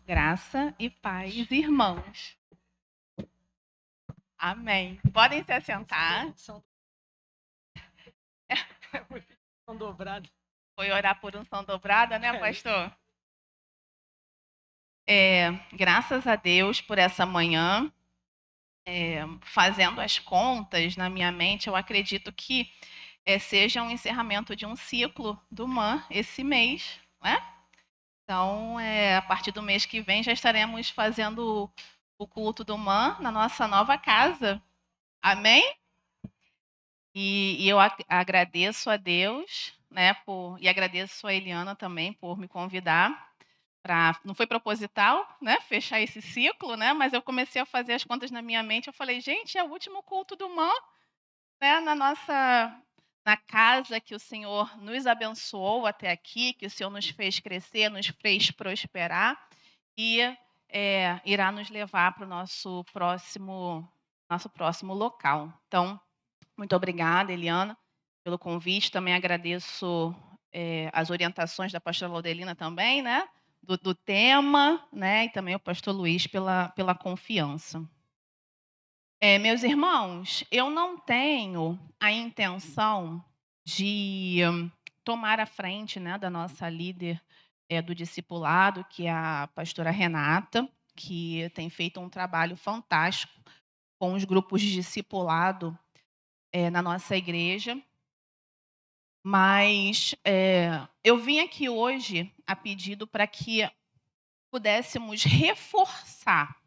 Graça e paz, irmãos. Amém. Podem se assentar. São dobrado. Foi orar por unção dobrada, né, pastor? Graças a Deus por essa manhã. Fazendo as contas na minha mente, eu acredito que seja um encerramento de um ciclo do MAN esse mês, né? Então, a partir do mês que vem, já estaremos fazendo o culto do MAN na nossa nova casa. Amém? E eu agradeço a Deus, né, e agradeço a Eliana também por me convidar para, não foi proposital, né, fechar esse ciclo, né, mas eu comecei a fazer as contas na minha mente, eu falei, gente, é o último culto do MAN, né, na casa que o Senhor nos abençoou até aqui, que o Senhor nos fez crescer, nos fez prosperar e irá nos levar para o nosso próximo local. Então, muito obrigada, Eliana, pelo convite. Também agradeço as orientações da pastora Laudelina também, né? Do tema, né? E também o pastor Luiz pela confiança. Meus irmãos, eu não tenho a intenção de tomar a frente, né, da nossa líder do discipulado, que é a pastora Renata, que tem feito um trabalho fantástico com os grupos de discipulado na nossa igreja. Mas eu vim aqui hoje a pedido para que pudéssemos reforçar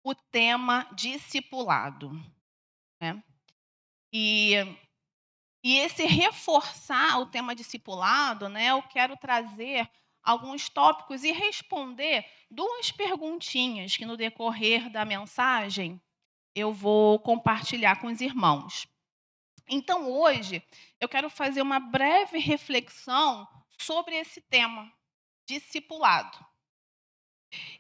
o tema discipulado, né? E esse reforçar o tema discipulado, né? Eu quero trazer alguns tópicos e responder duas perguntinhas que no decorrer da mensagem eu vou compartilhar com os irmãos. Então, hoje, eu quero fazer uma breve reflexão sobre esse tema, discipulado.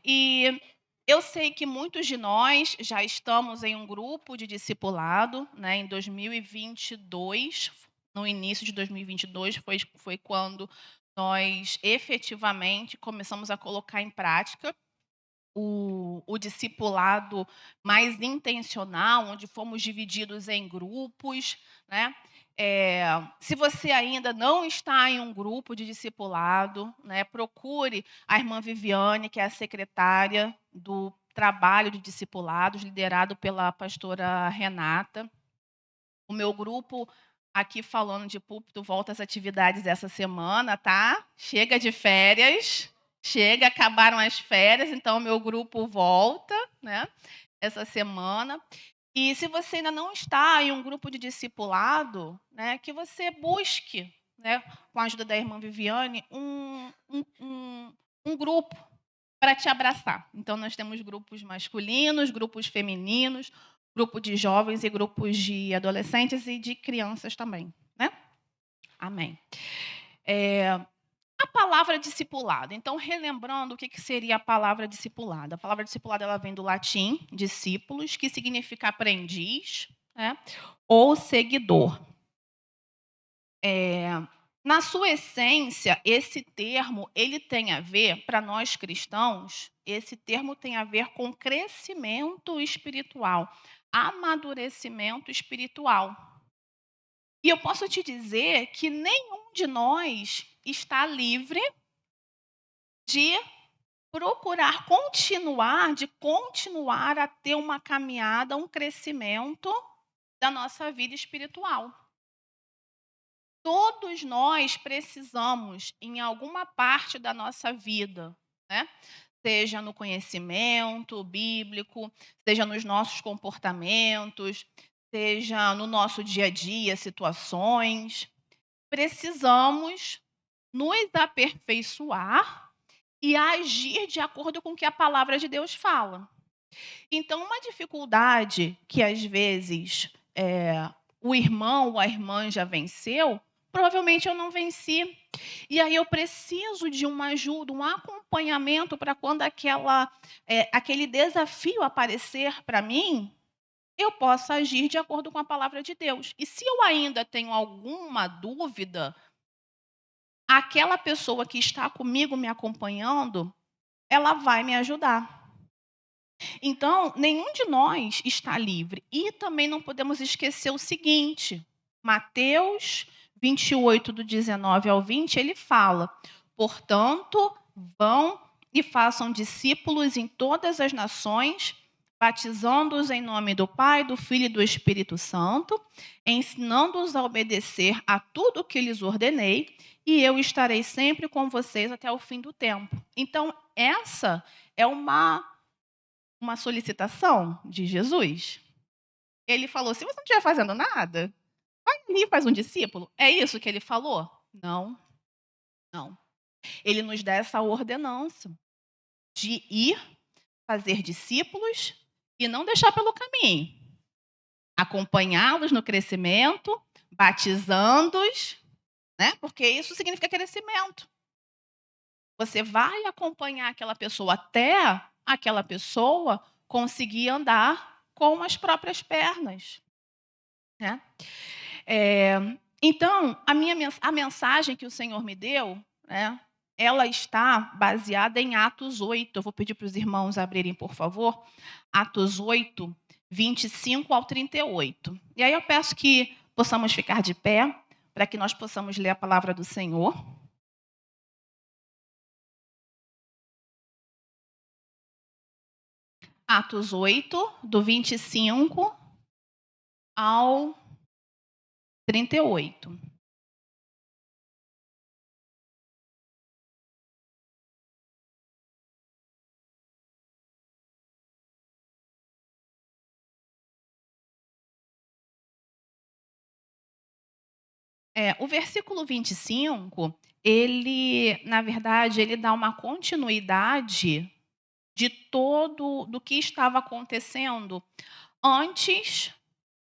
E eu sei que muitos de nós já estamos em um grupo de discipulado, né? Em 2022, no início de 2022, foi quando nós efetivamente começamos a colocar em prática o discipulado mais intencional, onde fomos divididos em grupos, né? Se você ainda não está em um grupo de discipulado, né, procure a irmã Viviane, que é a secretária do trabalho de discipulados, liderado pela pastora Renata. O meu grupo, aqui falando de púlpito, volta às atividades essa semana, tá? Chega de férias. Acabaram as férias, então o meu grupo volta, né, essa semana. E se você ainda não está em um grupo de discipulado, né, que você busque, né, com a ajuda da irmã Viviane, um grupo para te abraçar. Então, nós temos grupos masculinos, grupos femininos, grupo de jovens e grupos de adolescentes e de crianças também, né? Amém. A palavra discipulado. Então, relembrando o que seria a palavra discipulado. A palavra discipulado ela vem do latim, discípulos, que significa aprendiz, né? Ou seguidor. Na sua essência, esse termo ele tem a ver, para nós cristãos, esse termo tem a ver com crescimento espiritual, amadurecimento espiritual. E eu posso te dizer que nenhum de nós está livre de procurar continuar a ter uma caminhada, um crescimento da nossa vida espiritual. Todos nós precisamos, em alguma parte da nossa vida, né? Seja no conhecimento bíblico, seja nos nossos comportamentos, seja no nosso dia a dia, situações, precisamos nos aperfeiçoar e agir de acordo com o que a palavra de Deus fala. Então, uma dificuldade que às vezes o irmão ou a irmã já venceu, provavelmente eu não venci. E aí eu preciso de uma ajuda, um acompanhamento para quando aquele desafio aparecer para mim, eu possa agir de acordo com a palavra de Deus. E se eu ainda tenho alguma dúvida, aquela pessoa que está comigo me acompanhando, ela vai me ajudar. Então, nenhum de nós está livre. E também não podemos esquecer o seguinte: Mateus 28, do 19 ao 20, ele fala: portanto, vão e façam discípulos em todas as nações, batizando-os em nome do Pai, do Filho e do Espírito Santo, ensinando-os a obedecer a tudo o que lhes ordenei, e eu estarei sempre com vocês até o fim do tempo. Então, essa é uma solicitação de Jesus. Ele falou: se você não estiver fazendo nada, vai ali e faz um discípulo. É isso que ele falou? Não, não. Ele nos dá essa ordenança de ir fazer discípulos e não deixar pelo caminho. Acompanhá-los no crescimento, batizando-os, né? Porque isso significa crescimento. Você vai acompanhar aquela pessoa até aquela pessoa conseguir andar com as próprias pernas, né? Então, a mensagem que o Senhor me deu, né, ela está baseada em Atos 8. Eu vou pedir para os irmãos abrirem, por favor, Atos 8, 25 ao 38. E aí eu peço que possamos ficar de pé, para que nós possamos ler a palavra do Senhor. Atos 8, do 25 ao 38. O versículo 25, ele, na verdade, ele dá uma continuidade de todo do que estava acontecendo antes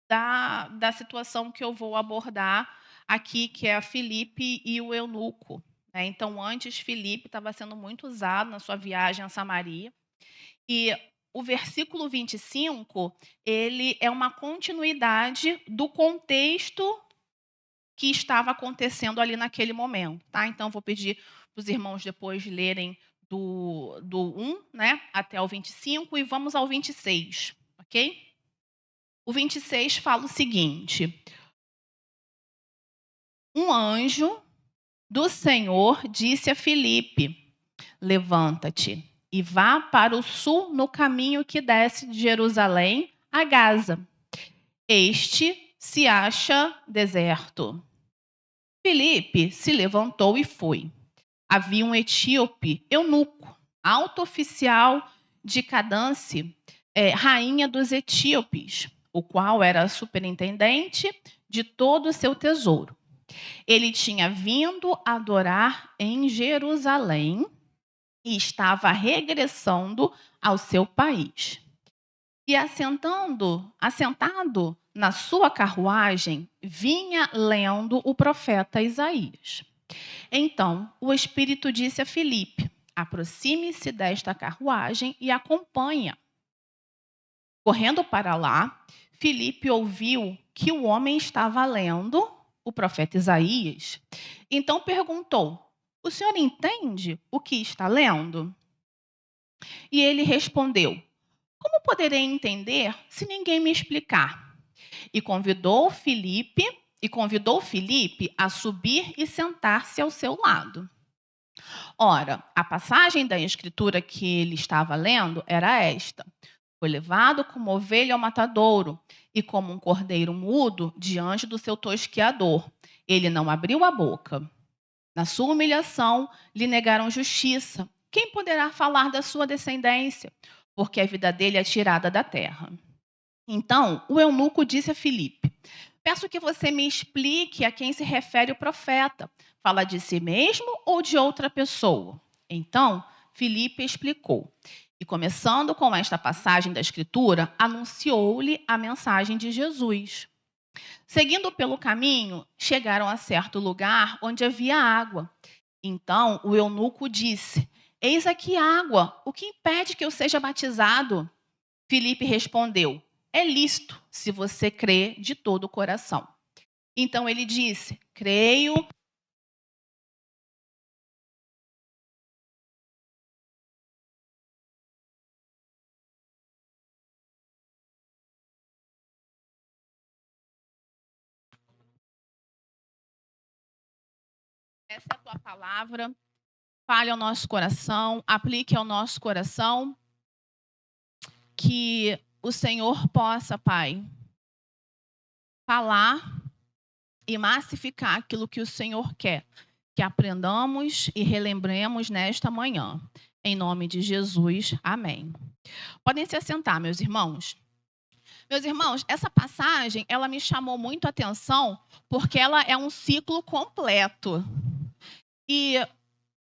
da situação que eu vou abordar aqui, que é a Filipe e o eunuco, né. Então, antes, Filipe estava sendo muito usado na sua viagem a Samaria, e o versículo 25, ele é uma continuidade do contexto que estava acontecendo ali naquele momento, tá? Então, vou pedir para os irmãos depois lerem do 1, né, até o 25, e vamos ao 26, ok? O 26 fala o seguinte: um anjo do Senhor disse a Filipe: levanta-te e vá para o sul no caminho que desce de Jerusalém a Gaza. Este se acha deserto. Filipe se levantou e foi. Havia um etíope, eunuco, alto oficial de Cadance, rainha dos etíopes, o qual era superintendente de todo o seu tesouro. Ele tinha vindo adorar em Jerusalém e estava regressando ao seu país. E assentado na sua carruagem, vinha lendo o profeta Isaías. Então, o Espírito disse a Filipe: aproxime-se desta carruagem e acompanha. Correndo para lá, Filipe ouviu que o homem estava lendo o profeta Isaías. Então perguntou: o senhor entende o que está lendo? E ele respondeu: como poderei entender se ninguém me explicar? E convidou Filipe a subir e sentar-se ao seu lado. Ora, a passagem da escritura que ele estava lendo era esta: foi levado como ovelha ao matadouro, e como um cordeiro mudo diante do seu tosqueador. Ele não abriu a boca. Na sua humilhação, lhe negaram justiça. Quem poderá falar da sua descendência? Porque a vida dele é tirada da terra. Então, o eunuco disse a Filipe: peço que você me explique a quem se refere o profeta. Fala de si mesmo ou de outra pessoa? Então, Filipe explicou. E começando com esta passagem da Escritura, anunciou-lhe a mensagem de Jesus. Seguindo pelo caminho, chegaram a certo lugar onde havia água. Então, o eunuco disse: eis aqui água, o que impede que eu seja batizado? Filipe respondeu: é lícito, se você crê de todo o coração. Então ele disse: creio essa é a tua palavra. Fale ao nosso coração, aplique ao nosso coração, que o Senhor possa, Pai, falar e massificar aquilo que o Senhor quer, que aprendamos e relembremos nesta manhã. Em nome de Jesus, amém. Podem se assentar, meus irmãos. Meus irmãos, essa passagem, ela me chamou muito a atenção, porque ela é um ciclo completo. E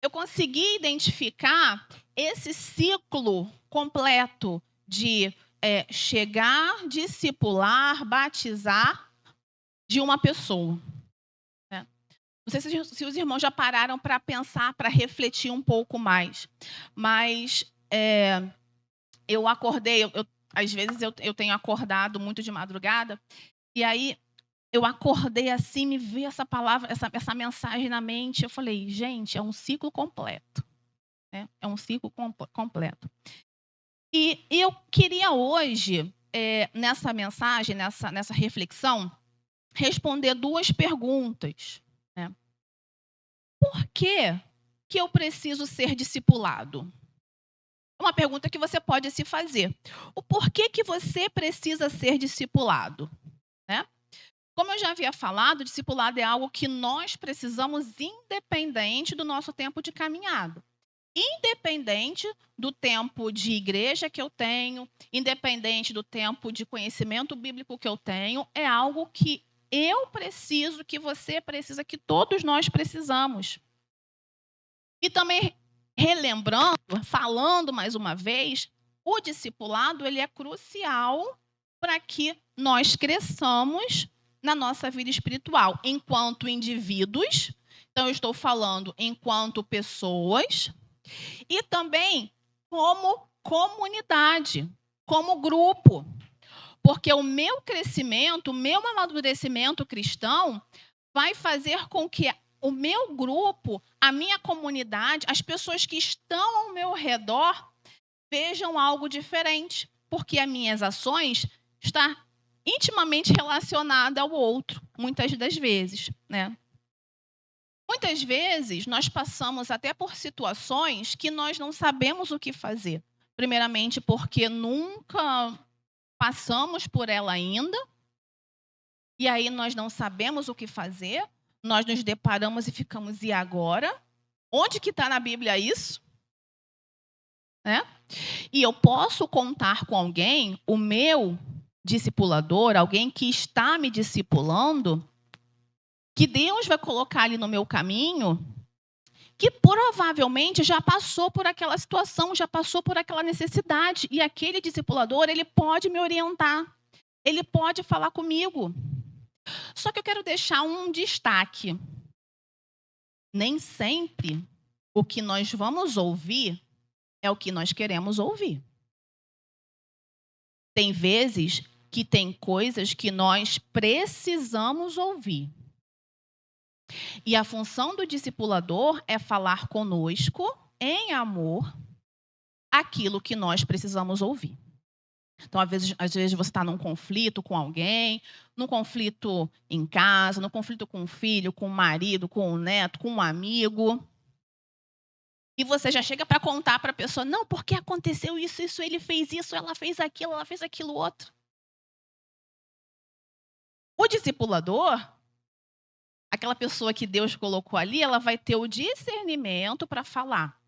eu consegui identificar esse ciclo completo de chegar, discipular, batizar de uma pessoa. Né? Não sei se os irmãos já pararam para pensar, para refletir um pouco mais. Mas eu acordei, às vezes eu tenho acordado muito de madrugada, e aí eu acordei assim, me veio essa palavra, essa mensagem na mente. Eu falei, gente, é um ciclo completo. Né? É um ciclo completo. E eu queria hoje, nessa mensagem, nessa reflexão, responder duas perguntas. Né? Por que eu preciso ser discipulado? É uma pergunta que você pode se fazer. O porquê que você precisa ser discipulado? Né? Como eu já havia falado, discipulado é algo que nós precisamos independente do nosso tempo de caminhada. Independente do tempo de igreja que eu tenho, independente do tempo de conhecimento bíblico que eu tenho, é algo que eu preciso, que você precisa, que todos nós precisamos. E também relembrando, falando mais uma vez, o discipulado ele é crucial para que nós cresçamos na nossa vida espiritual, enquanto indivíduos. Então, eu estou falando enquanto pessoas e também como comunidade, como grupo. Porque o meu crescimento, o meu amadurecimento cristão vai fazer com que o meu grupo, a minha comunidade, as pessoas que estão ao meu redor vejam algo diferente. Porque as minhas ações estão intimamente relacionada ao outro, muitas das vezes, né? Muitas vezes nós passamos até por situações que nós não sabemos o que fazer. Primeiramente porque nunca passamos por ela ainda, e aí nós não sabemos o que fazer, nós nos deparamos e ficamos, e agora? Onde que está na Bíblia isso? Né? E eu posso contar com alguém, o meu discipulador, alguém que está me discipulando, que Deus vai colocar ali no meu caminho, que provavelmente já passou por aquela situação, já passou por aquela necessidade. E aquele discipulador, ele pode me orientar, ele pode falar comigo. Só que eu quero deixar um destaque. Nem sempre o que nós vamos ouvir é o que nós queremos ouvir. Tem vezes que tem coisas que nós precisamos ouvir. E a função do discipulador é falar conosco, em amor, aquilo que nós precisamos ouvir. Então, às vezes você está num conflito com alguém, num conflito em casa, num conflito com o filho, com o marido, com o neto, com um amigo. E você já chega para contar para a pessoa, não, porque aconteceu isso, ele fez isso, ela fez aquilo outro. O discipulador, aquela pessoa que Deus colocou ali, ela vai ter o discernimento para falar,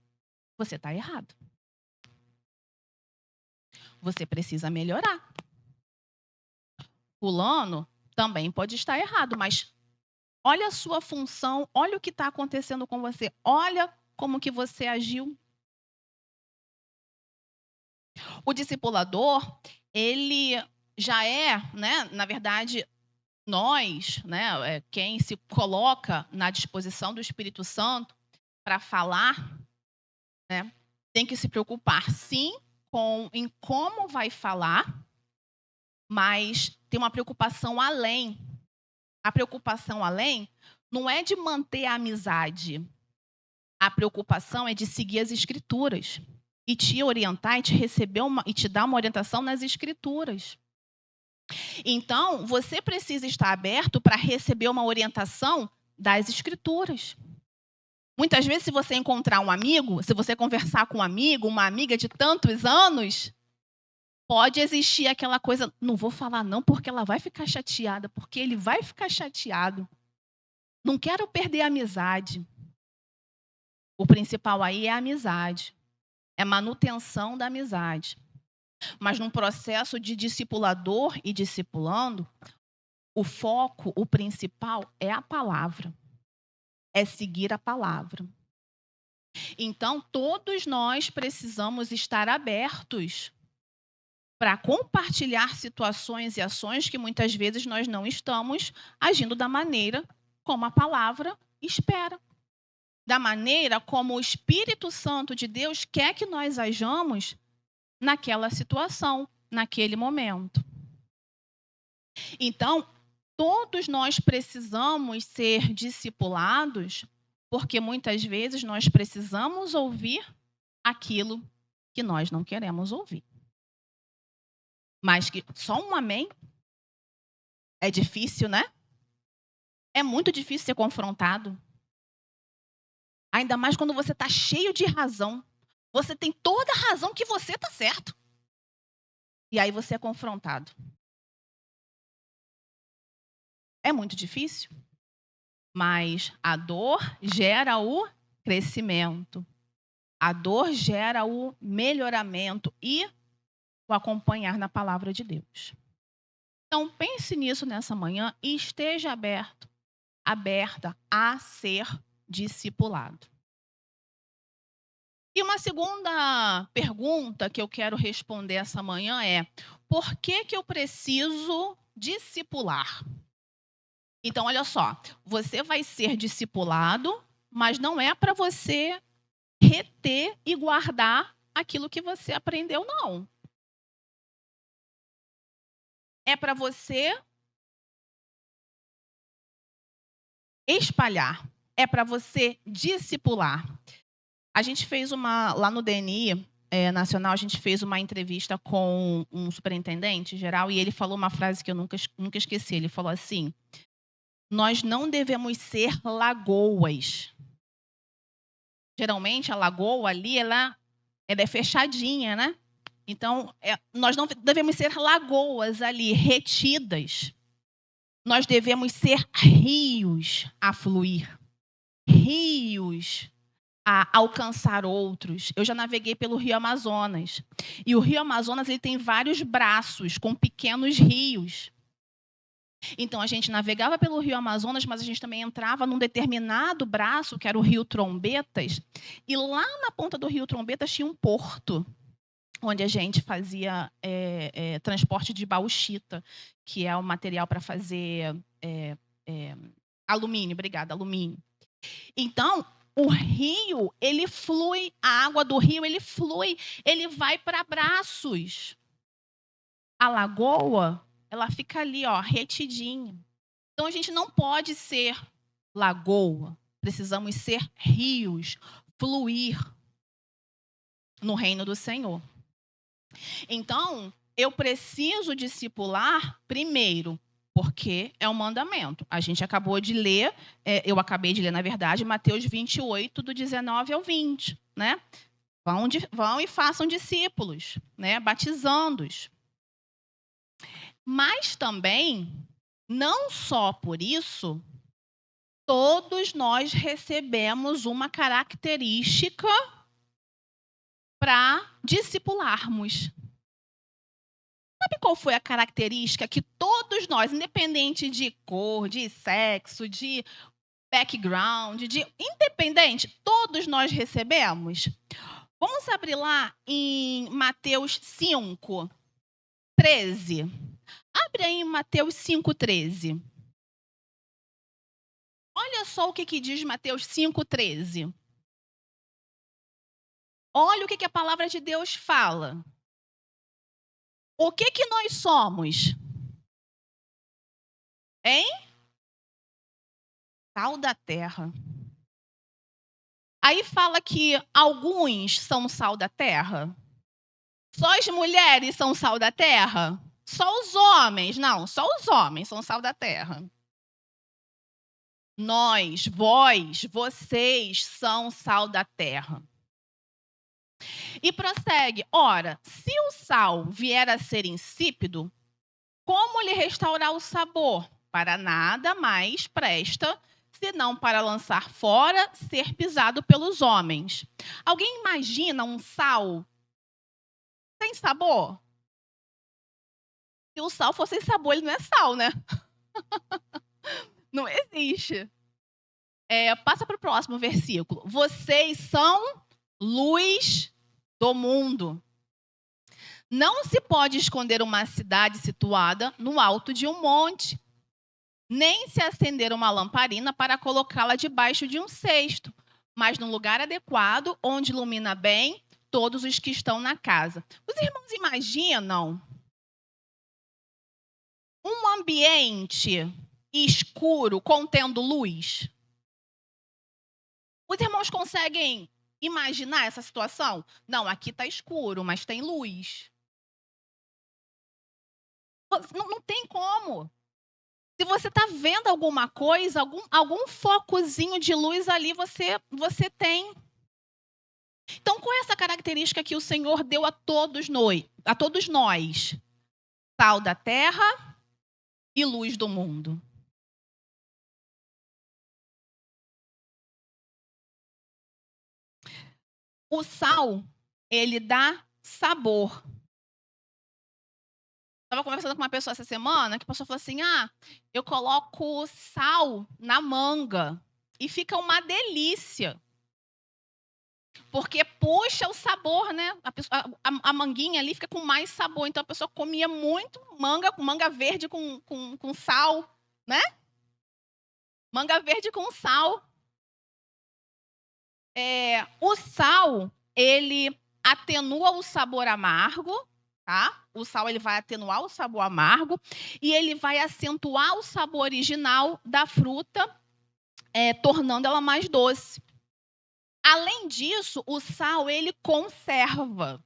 você está errado. Você precisa melhorar. Fulano também pode estar errado, mas olha a sua função, olha o que está acontecendo com você, olha como que você agiu. O discipulador, ele já é, né, na verdade, nós, né, quem se coloca na disposição do Espírito Santo para falar, né, tem que se preocupar, sim, em como vai falar, mas tem uma preocupação além. A preocupação além não é de manter a amizade. A preocupação é de seguir as Escrituras e te orientar e te dar uma orientação nas Escrituras. Então, você precisa estar aberto para receber uma orientação das Escrituras. Muitas vezes, se você encontrar um amigo, se você conversar com um amigo, uma amiga de tantos anos, pode existir aquela coisa, não vou falar não, porque ela vai ficar chateada, porque ele vai ficar chateado. Não quero perder a amizade. O principal aí é a amizade, é manutenção da amizade. Mas num processo de discipulador e discipulando, o foco, o principal é a palavra, é seguir a palavra. Então, todos nós precisamos estar abertos para compartilhar situações e ações que muitas vezes nós não estamos agindo da maneira como a palavra espera, da maneira como o Espírito Santo de Deus quer que nós hajamos naquela situação, naquele momento. Então, todos nós precisamos ser discipulados, porque muitas vezes nós precisamos ouvir aquilo que nós não queremos ouvir. Mas que só um amém é difícil, né? É muito difícil ser confrontado. Ainda mais quando você está cheio de razão. Você tem toda a razão que você está certo. E aí você é confrontado. É muito difícil, mas a dor gera o crescimento. A dor gera o melhoramento e o acompanhar na palavra de Deus. Então, pense nisso nessa manhã e esteja aberta a ser discipulado. E uma segunda pergunta que eu quero responder essa manhã é: por que eu preciso discipular? Então, olha só, você vai ser discipulado, mas não é para você reter e guardar aquilo que você aprendeu, não. É para você espalhar, é para você discipular. A gente fez lá no DNI Nacional, a gente fez uma entrevista com um superintendente geral e ele falou uma frase que eu nunca esqueci. Ele falou assim: nós não devemos ser lagoas. Geralmente a lagoa ali, ela é fechadinha, né? Então, nós não devemos ser lagoas ali, retidas. Nós devemos ser rios a fluir. Rios a alcançar outros. Eu já naveguei pelo Rio Amazonas. E o Rio Amazonas ele tem vários braços com pequenos rios. Então, a gente navegava pelo Rio Amazonas, mas a gente também entrava num determinado braço, que era o Rio Trombetas. E lá na ponta do Rio Trombetas tinha um porto, onde a gente fazia transporte de bauxita, que é o material para fazer alumínio. Obrigada, alumínio. Então, o rio, ele flui, a água do rio, ele flui, ele vai para braços. A lagoa, ela fica ali, ó, retidinha. Então, a gente não pode ser lagoa, precisamos ser rios, fluir no reino do Senhor. Então, eu preciso discipular primeiro, porque é um mandamento. A gente acabou de ler, eu acabei de ler, na verdade, Mateus 28, do 19 ao 20, né? Vão e façam discípulos, né? Batizando-os. Mas também, não só por isso, todos nós recebemos uma característica para discipularmos. Sabe qual foi a característica que todos nós, independente de cor, de sexo, de background, independente, todos nós recebemos? Vamos abrir lá em Mateus 5, 13. Abre aí em Mateus 5, 13. Olha só o que diz Mateus 5, 13. Olha o que a palavra de Deus fala. O que nós somos? Hein? Sal da terra. Aí fala que alguns são sal da terra. Só as mulheres são sal da terra? Só os homens? Não, só os homens são sal da terra. Nós, vós, vocês são sal da terra. E prossegue: ora, se o sal vier a ser insípido, como lhe restaurar o sabor? Para nada mais presta, senão para lançar fora, ser pisado pelos homens. Alguém imagina um sal sem sabor? Se o sal fosse sem sabor, ele não é sal, né? Não existe. Passa para o próximo versículo. Vocês são luz do mundo. Não se pode esconder uma cidade situada no alto de um monte, nem se acender uma lamparina para colocá-la debaixo de um cesto, mas num lugar adequado, onde ilumina bem todos os que estão na casa. Os irmãos imaginam um ambiente escuro contendo luz? Os irmãos conseguem imaginar essa situação? Não, aqui está escuro, mas tem luz. Não tem como. Se você está vendo alguma coisa, algum focozinho de luz ali, você tem. Então, qual é essa característica que o Senhor deu a todos nós? Sal da terra e luz do mundo. O sal, ele dá sabor. Estava conversando com uma pessoa essa semana, que a pessoa falou assim: eu coloco sal na manga e fica uma delícia. Porque puxa o sabor, né? A manguinha ali fica com mais sabor. Então a pessoa comia muito manga verde com sal, né? Manga verde com sal. O sal, ele atenua o sabor amargo, tá? O sal ele vai atenuar o sabor amargo e ele vai acentuar o sabor original da fruta, tornando ela mais doce. Além disso, o sal ele conserva.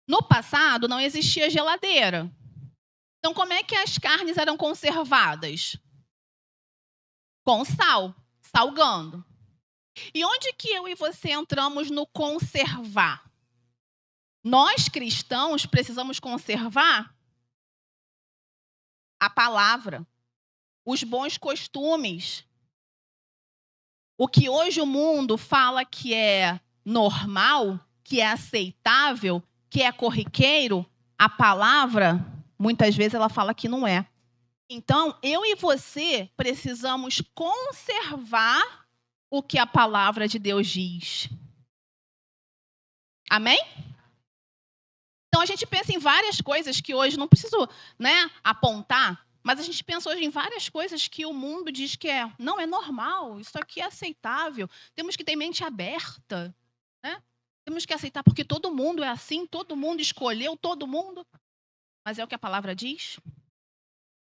No passado não existia geladeira. Então como é que as carnes eram conservadas? Com sal, salgando. E onde que eu e você entramos no conservar? Nós cristãos precisamos conservar a palavra, os bons costumes. O que hoje o mundo fala que é normal, que é aceitável, que é corriqueiro, a palavra, muitas vezes ela fala que não é. Então, eu e você precisamos conservar o que a palavra de Deus diz. Amém? Então, a gente pensa em várias coisas que hoje não preciso, apontar, mas a gente pensa hoje em várias coisas que o mundo diz que não é normal, isso aqui é aceitável. Temos que ter mente aberta, né? Temos que aceitar porque todo mundo é assim, todo mundo escolheu, todo mundo. Mas é o que a palavra diz?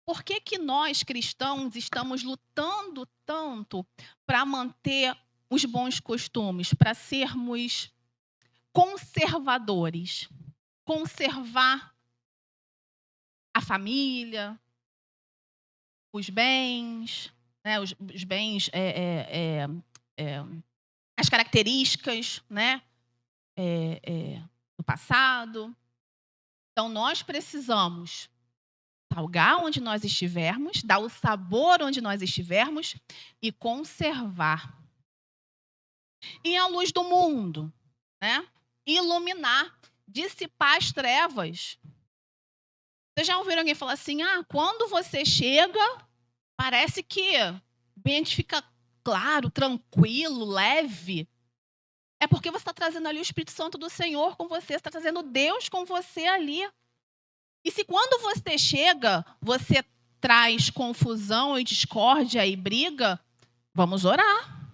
Por que que nós, cristãos, estamos lutando tanto para manter os bons costumes, para sermos conservadores? Conservar a família, os bens, né? Os bens, as características, né? Do passado. Então, nós precisamos salgar onde nós estivermos, dar o sabor onde nós estivermos e conservar. E a luz do mundo, né? Iluminar, dissipar as trevas. Vocês já ouviram alguém falar assim: quando você chega, parece que o ambiente fica claro, tranquilo, leve. É porque você está trazendo ali o Espírito Santo do Senhor com você, você está trazendo Deus com você ali. E se quando você chega, você traz confusão e discórdia e briga, vamos orar.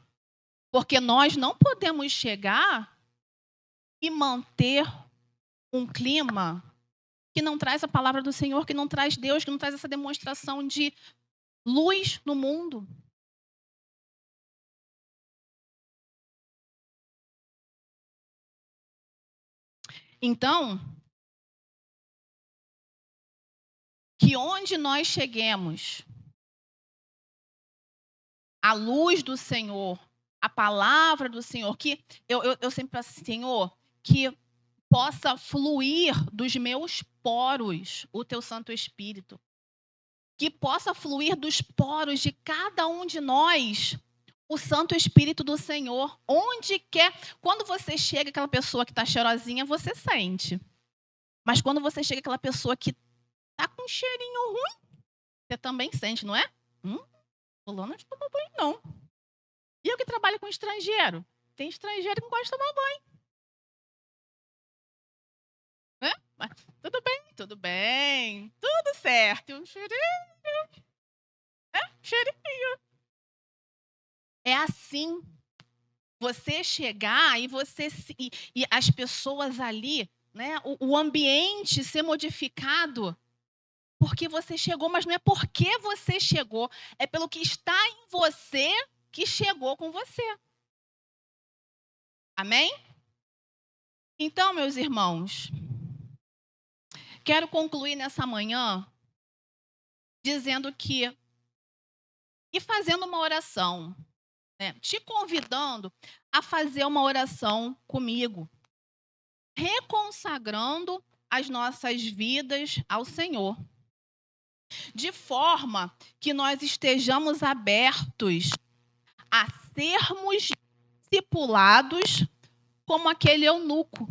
Porque nós não podemos chegar e manter um clima que não traz a palavra do Senhor, que não traz Deus, que não traz essa demonstração de luz no mundo. Então, que onde nós cheguemos, a luz do Senhor, a palavra do Senhor, que eu sempre peço, Senhor, que possa fluir dos meus poros o teu Santo Espírito. Que possa fluir dos poros de cada um de nós o Santo Espírito do Senhor. Onde quer. Quando você chega, aquela pessoa que está cheirosinha, você sente. Mas quando você chega, aquela pessoa que está com um cheirinho ruim, você também sente, não é? Fulano não toma banho, não. E eu que trabalho com estrangeiro? Tem estrangeiro que não gosta de tomar banho. Né? Mas tudo bem. Tudo certo. Um cheirinho. Cheirinho. É assim. Você chegar e e as pessoas ali, né? O ambiente ser modificado porque você chegou, mas não é porque você chegou, é pelo que está em você que chegou com você. Amém? Então, meus irmãos, quero concluir nessa manhã dizendo que e fazendo uma oração, né? Te convidando a fazer uma oração comigo, reconsagrando as nossas vidas ao Senhor, de forma que nós estejamos abertos a sermos discipulados como aquele eunuco.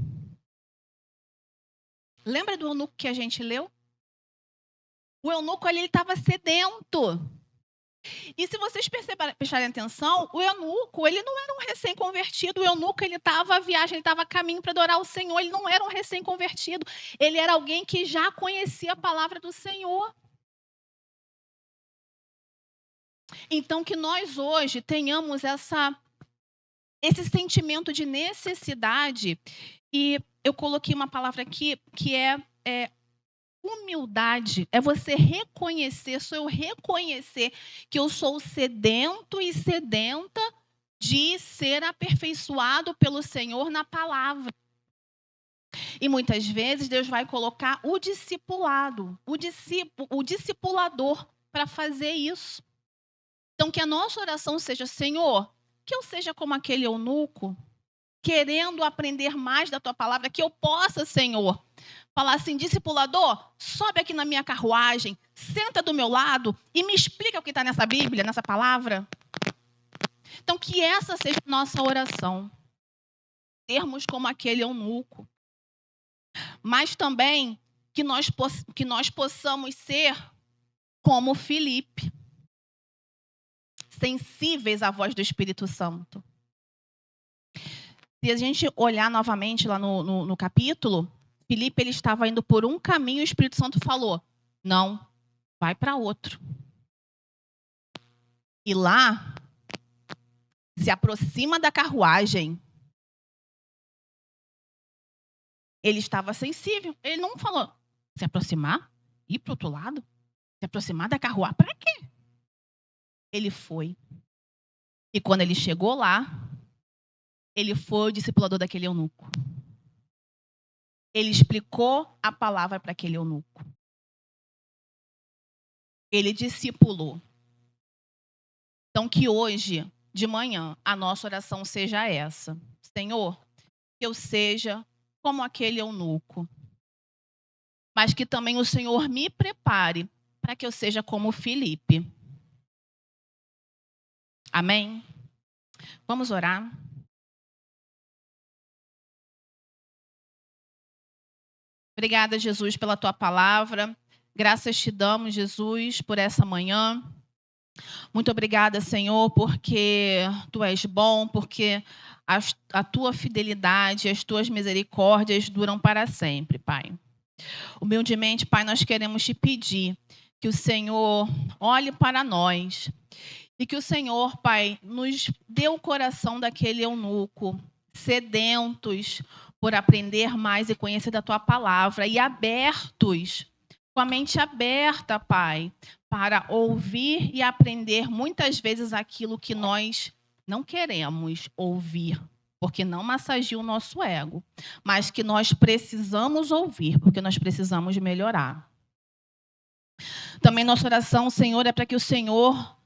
Lembra do eunuco que a gente leu? O eunuco ali estava sedento. E se vocês prestarem atenção, o eunuco, ele não era um recém-convertido. O eunuco, ele estava à viagem, ele estava a caminho para adorar o Senhor. Ele não era um recém-convertido. Ele era alguém que já conhecia a palavra do Senhor. Então, que nós hoje tenhamos esse sentimento de necessidade. E eu coloquei uma palavra aqui que é humildade. É você reconhecer, sou eu reconhecer que eu sou sedento e sedenta de ser aperfeiçoado pelo Senhor na palavra. E muitas vezes Deus vai colocar o discipulado, o discipulador para fazer isso. Então que a nossa oração seja: Senhor, que eu seja como aquele eunuco, querendo aprender mais da tua palavra, que eu possa, Senhor, falar assim: discipulador, sobe aqui na minha carruagem, senta do meu lado e me explica o que está nessa Bíblia, nessa palavra. Então, que essa seja a nossa oração. Sermos como aquele eunuco. Mas também que nós possamos ser como Filipe, sensíveis à voz do Espírito Santo. Se a gente olhar novamente lá no capítulo, Filipe, ele estava indo por um caminho e o Espírito Santo falou: não, vai para outro. E lá, se aproxima da carruagem. Ele estava sensível. Ele não falou: se aproximar? Ir para o outro lado? Se aproximar da carruagem? Para quê? Ele foi. E quando ele chegou lá, ele foi o discipulador daquele eunuco. Ele explicou a palavra para aquele eunuco. Ele discipulou. Então, que hoje, de manhã, a nossa oração seja essa: Senhor, que eu seja como aquele eunuco, mas que também o Senhor me prepare para que eu seja como Filipe. Amém? Vamos orar? Obrigada, Jesus, pela tua palavra. Graças te damos, Jesus, por essa manhã. Muito obrigada, Senhor, porque tu és bom, porque a tua fidelidade, as tuas misericórdias duram para sempre, Pai. Humildemente, Pai, nós queremos te pedir que o Senhor olhe para nós e que o Senhor, Pai, nos dê o coração daquele eunuco, sedentos por aprender mais e conhecer da tua palavra e abertos, com a mente aberta, Pai, para ouvir e aprender muitas vezes aquilo que nós não queremos ouvir, porque não massageia o nosso ego, mas que nós precisamos ouvir, porque nós precisamos melhorar. Também nossa oração, Senhor, é para que o Senhor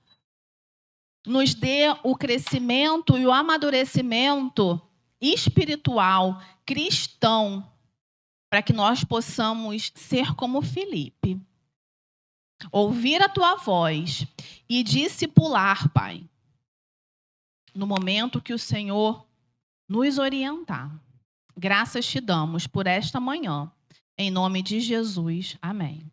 nos dê o crescimento e o amadurecimento espiritual, cristão, para que nós possamos ser como Filipe. Ouvir a tua voz e discipular, Pai, no momento que o Senhor nos orientar. Graças te damos por esta manhã. Em nome de Jesus. Amém.